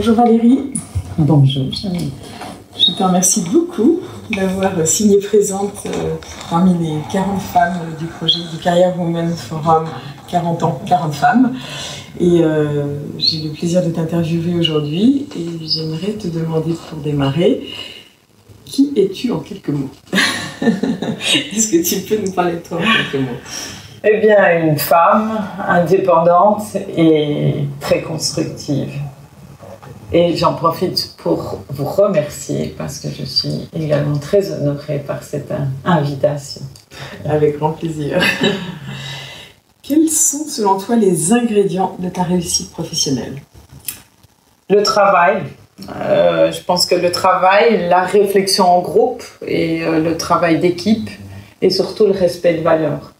Bonjour Valérie. Bonjour. Je te remercie beaucoup d'avoir signé présente parmi les 40 femmes du projet du Career Women Forum 40 ans, 40 femmes. Et j'ai le plaisir de t'interviewer aujourd'hui et j'aimerais te demander pour démarrer, qui es-tu en quelques mots? Est-ce que tu peux nous parler de toi en quelques mots? Eh bien, une femme indépendante et très constructive. Et j'en profite pour vous remercier parce que je suis également très honorée par cette invitation. Avec grand plaisir. Quels sont selon toi les ingrédients de ta réussite professionnelle? Le travail. Je pense que le travail, la réflexion en groupe et le travail d'équipe et surtout le respect de valeurs.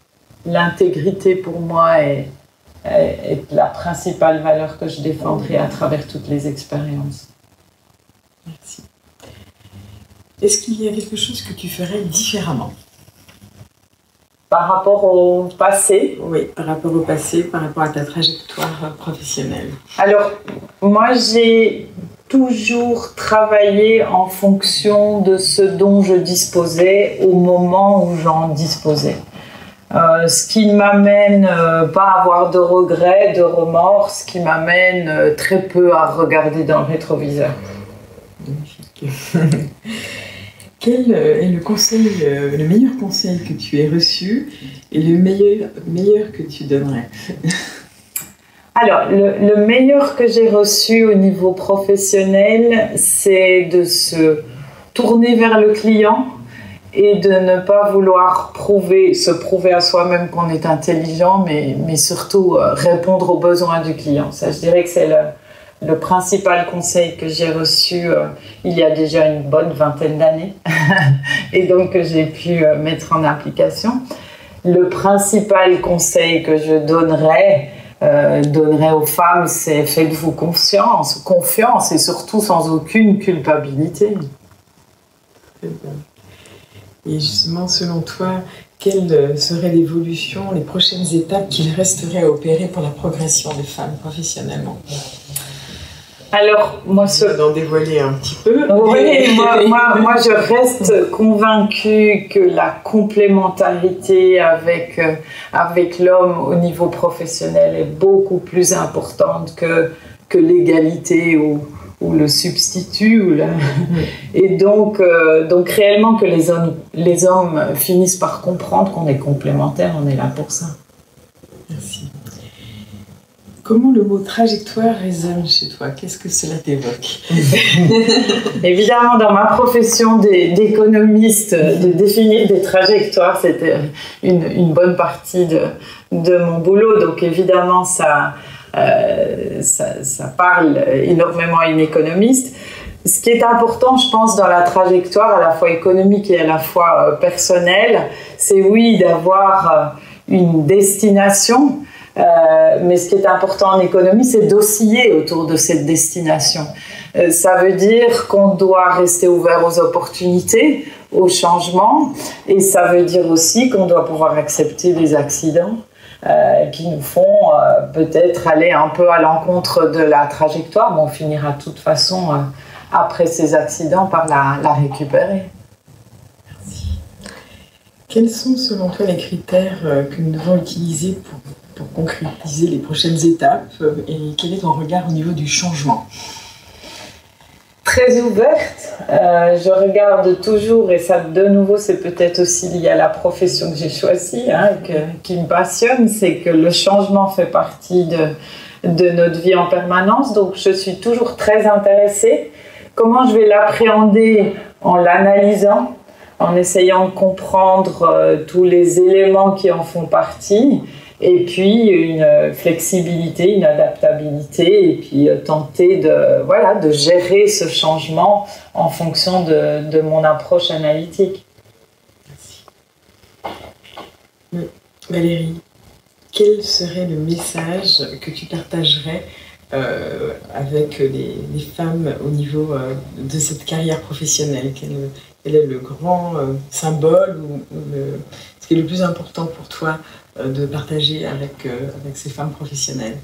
L'intégrité pour moi est la principale valeur que je défendrai à travers toutes les expériences. Merci. Est-ce qu'il y a quelque chose que tu ferais différemment? Par rapport au passé? Oui, par rapport au passé, par rapport à ta trajectoire professionnelle. Alors, moi j'ai toujours travaillé en fonction de ce dont je disposais au moment où j'en disposais. Ce qui m'amène pas à avoir de regrets, de remords, ce qui m'amène très peu à regarder dans le rétroviseur. Magnifique. Quel est le meilleur conseil que tu aies reçu et le meilleur que tu donnerais? Alors, le meilleur que j'ai reçu au niveau professionnel, c'est de se tourner vers le client et de ne pas vouloir se prouver à soi-même qu'on est intelligent, mais surtout répondre aux besoins du client. Ça, je dirais que c'est le principal conseil que j'ai reçu il y a déjà une bonne vingtaine d'années et donc que j'ai pu mettre en application. Le principal conseil que je donnerais aux femmes, c'est faites-vous confiance et surtout sans aucune culpabilité. Très bien. Et justement, selon toi, quelle serait l'évolution, les prochaines étapes qu'il resterait à opérer pour la progression des femmes professionnellement? Alors, moi, d'en dévoiler un petit peu. Oui, moi, je reste convaincue que la complémentarité avec l'homme au niveau professionnel est beaucoup plus importante que l'égalité ou le substitut. Et donc réellement que les hommes finissent par comprendre qu'on est complémentaires, on est là pour ça. Merci. Comment le mot trajectoire résonne chez toi? Qu'est-ce que cela t'évoque? Évidemment, dans ma profession d'économiste, de définir des trajectoires, c'était une bonne partie de mon boulot. Donc évidemment, ça parle énormément à une économiste. Ce qui est important, je pense, dans la trajectoire, à la fois économique et à la fois personnelle, c'est oui, d'avoir une destination. Mais ce qui est important en économie, c'est d'osciller autour de cette destination. Ça veut dire qu'on doit rester ouvert aux opportunités, aux changements, et ça veut dire aussi qu'on doit pouvoir accepter des accidents qui nous font peut-être aller un peu à l'encontre de la trajectoire, mais on finira de toute façon, après ces accidents, par la récupérer. Merci. Quels sont selon toi les critères que nous devons utiliser pour concrétiser les prochaines étapes et quel est ton regard au niveau du changement? Très ouverte. Je regarde toujours, et ça de nouveau c'est peut-être aussi lié à la profession que j'ai choisie, qui me passionne, c'est que le changement fait partie de notre vie en permanence, donc je suis toujours très intéressée. Comment je vais l'appréhender? En l'analysant, en essayant de comprendre tous les éléments qui en font partie, et puis une flexibilité, une adaptabilité, et puis tenter de gérer ce changement en fonction de mon approche analytique. Merci. Valérie, quel serait le message que tu partagerais avec les femmes au niveau de cette carrière professionnelle? Quel est le grand symbole ou ce qui est le plus important pour toi de partager avec ces femmes professionnelles?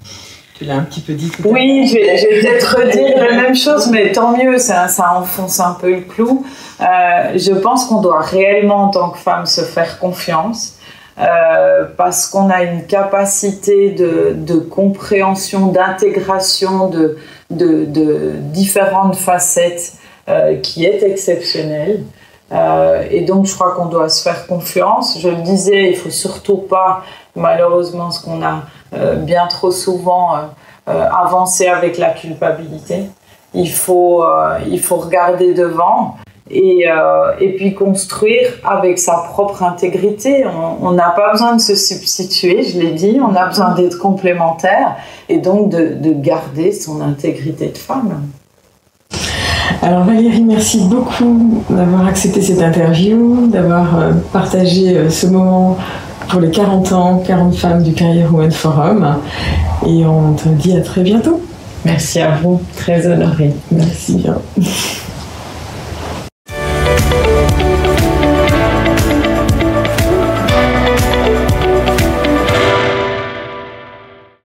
Tu l'as un petit peu dit tout à l'heure. Oui, je vais peut-être redire le même même chose, mais tant mieux, ça enfonce un peu le clou. Je pense qu'on doit réellement, en tant que femme, se faire confiance. Parce qu'on a une capacité de compréhension, d'intégration de différentes facettes qui est exceptionnelle. Et donc je crois qu'on doit se faire confiance. Je le disais, il ne faut surtout pas, malheureusement, ce qu'on a bien trop souvent avancer avec la culpabilité. Il faut regarder devant. Et puis construire avec sa propre intégrité. On n'a pas besoin de se substituer, je l'ai dit, on a besoin d'être complémentaire et donc de garder son intégrité de femme. Alors Valérie, merci beaucoup d'avoir accepté cette interview, d'avoir partagé ce moment pour les 40 ans, 40 femmes du Career Women Forum. Et on te dit à très bientôt. Merci à vous, très honorée. Merci bien.